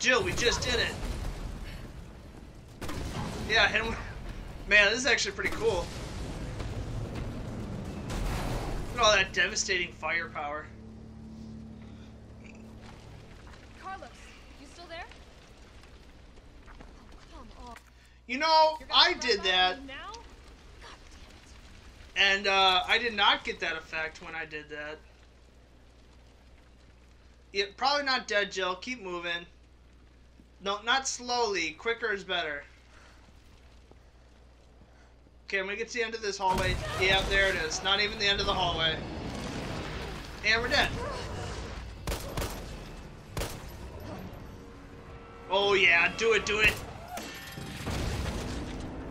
Jill, we just did it. Yeah, hit him. Man, this is actually pretty cool. Look at all that devastating firepower. Carlos, you still there? Come on. You know, I did that. Now? God And I did not get that effect when I did that. Yeah, probably not dead, Jill. Keep moving. No, not slowly. Quicker is better. Okay, I'm gonna get to the end of this hallway. Yeah, there it is. Not even the end of the hallway. And we're dead. Oh yeah, do it, do it.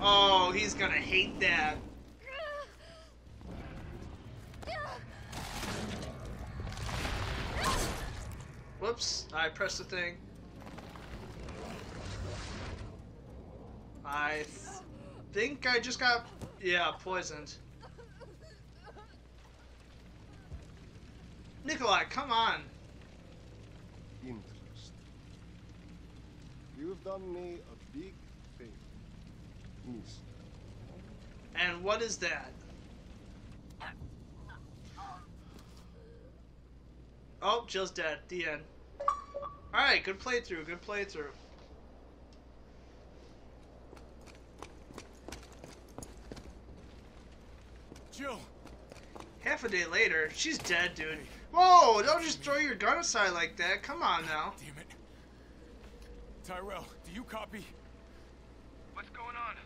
Oh, he's gonna hate that. Whoops, I pressed the thing. I think I just got, yeah, poisoned. Nikolai, come on. Interest. You've done me a big favor. Miss. And what is that? Oh, Jill's dead. The end. Alright, good playthrough, good playthrough. Jill! Half a day later, she's dead, dude. Whoa, don't just throw your gun aside like that. Come on now. Damn it. Tyrell, do you copy? What's going on?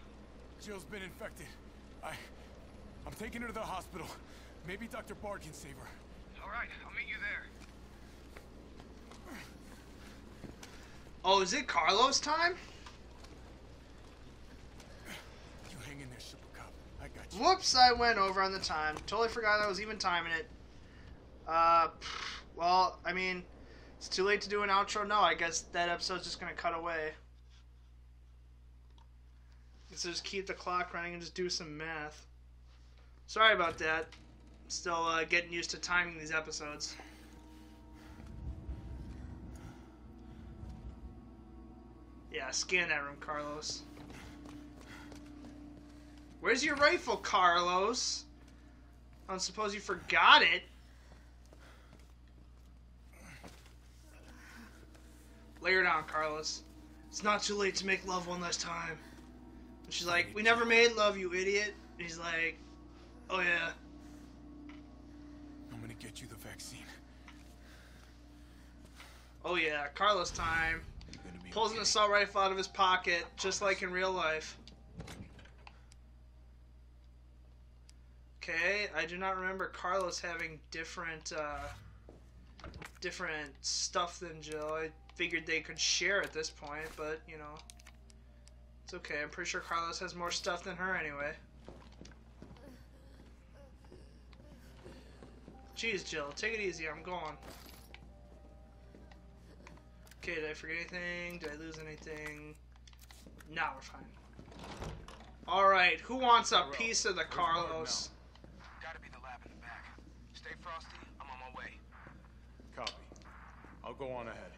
Jill's been infected. I'm taking her to the hospital. Maybe Dr. Bard can save her. Alright, I'll meet you there. Oh, is it Carlos time? You hang in there, Super Cop. I got you. Whoops, I went over on the time. Totally forgot I was even timing it. Well, I mean, it's too late to do an outro. No, I guess that episode's just gonna cut away. Let's just keep the clock running and just do some math. Sorry about that. Still getting used to timing these episodes. Yeah, scan that room, Carlos. Where's your rifle, Carlos? I don't suppose you forgot it. Lay her down, Carlos. It's not too late to make love one last time. And she's like, we never made love, you idiot. And he's like, oh yeah. I'm gonna get you the vaccine. Oh yeah, Carlos time. Pulls an assault rifle out of his pocket, just like in real life. Okay, I do not remember Carlos having different stuff than Jill. I figured they could share at this point, but, you know, it's okay. I'm pretty sure Carlos has more stuff than her anyway. Jeez, Jill, take it easy. I'm going. Okay, did I forget anything? Did I lose anything? Nah, we're fine. Alright, who wants a piece of the Carlos? Gotta be the lab in the back. Stay frosty, I'm on my way. Copy. I'll go on ahead.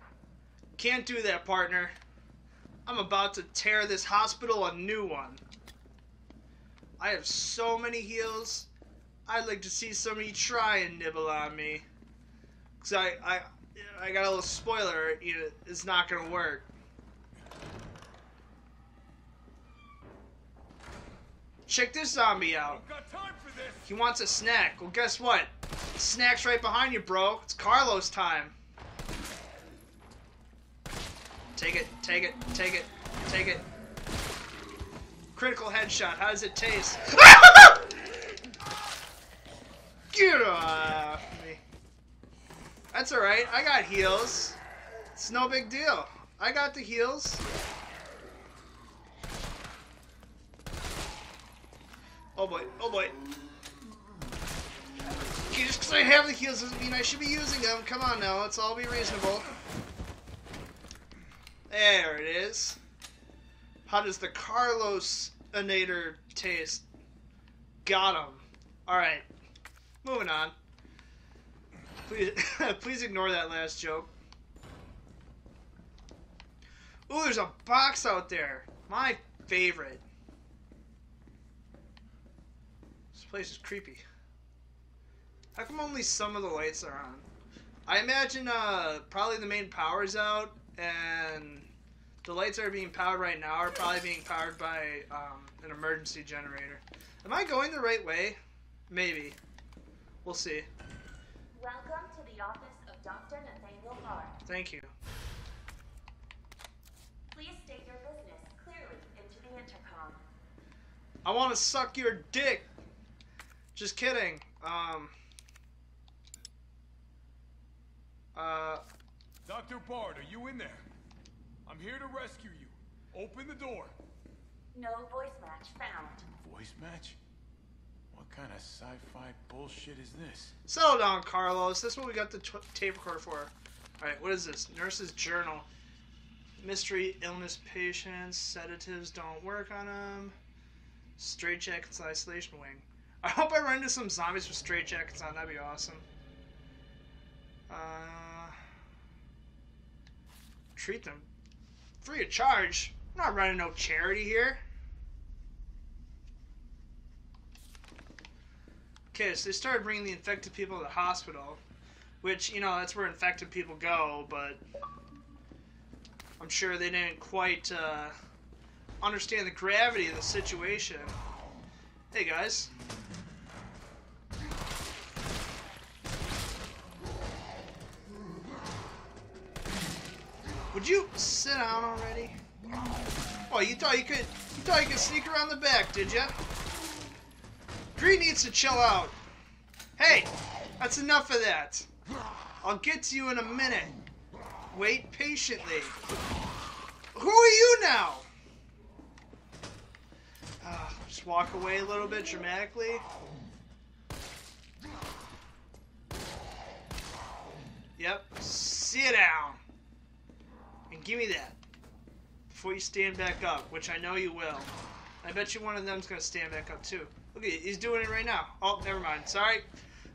Can't do that, partner. I'm about to tear this hospital a new one. I have so many heals. I'd like to see somebody try and nibble on me. Cause I got a little spoiler. It's not gonna work. Check this zombie out. Got time for this. He wants a snack. Well, guess what? The snack's right behind you, bro. It's Carlos time. Take it, take it, take it, take it. Critical headshot. How does it taste? Get off me. That's alright. I got heals. It's no big deal. I got the heals. Oh boy. Oh boy. Okay, just because I have the heals doesn't mean I should be using them. Come on now. Let's all be reasonable. There it is. How does the Carlos-inator taste? Got him. Alright. Moving on. Please, please ignore that last joke. Ooh, there's a box out there. My favorite. This place is creepy. How come only some of the lights are on? I imagine probably the main power's out, and the lights that are being powered right now are probably being powered by an emergency generator. Am I going the right way? Maybe. We'll see. Welcome to the office of Dr. Nathaniel Hart. Thank you. Please state your business clearly into the intercom. I want to suck your dick. Just kidding. Dr. Bard, are you in there? I'm here to rescue you. Open the door. No voice match found. Voice match? What kind of sci-fi bullshit is this? Settle down, Carlos. That's what we got the tape recorder for. Alright, what is this? Nurse's journal. Mystery illness patients. Sedatives don't work on them. Straitjackets isolation wing. I hope I run into some zombies with straitjackets on. That'd be awesome. Treat them free of charge. I'm not running no charity here. Okay, so they started bringing the infected people to the hospital, which, you know, that's where infected people go, but I'm sure they didn't quite understand the gravity of the situation. Hey, guys. Would you sit down already? Oh, you thought you could sneak around the back, did ya? Green needs to chill out. Hey, that's enough of that. I'll get to you in a minute. Wait patiently. Who are you now? Just walk away a little bit dramatically. Yep, sit down. And give me that. Before you stand back up, which I know you will. I bet you one of them's gonna stand back up too. Look, he's doing it right now. Oh, never mind. Sorry.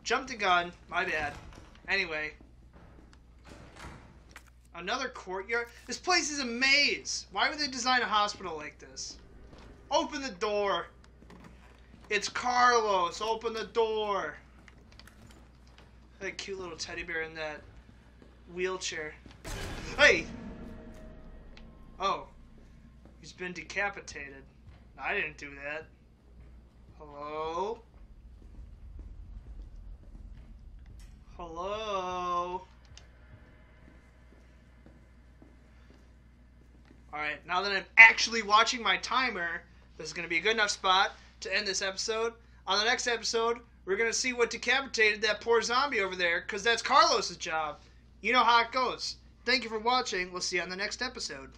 Jumped the gun. My bad. Anyway. Another courtyard? This place is a maze. Why would they design a hospital like this? Open the door. It's Carlos. Open the door. That cute little teddy bear in that wheelchair. Hey! Oh. He's been decapitated. I didn't do that. Hello? Hello? Alright, now that I'm actually watching my timer, this is going to be a good enough spot to end this episode. On the next episode, we're going to see what decapitated that poor zombie over there, because that's Carlos's job. You know how it goes. Thank you for watching. We'll see you on the next episode.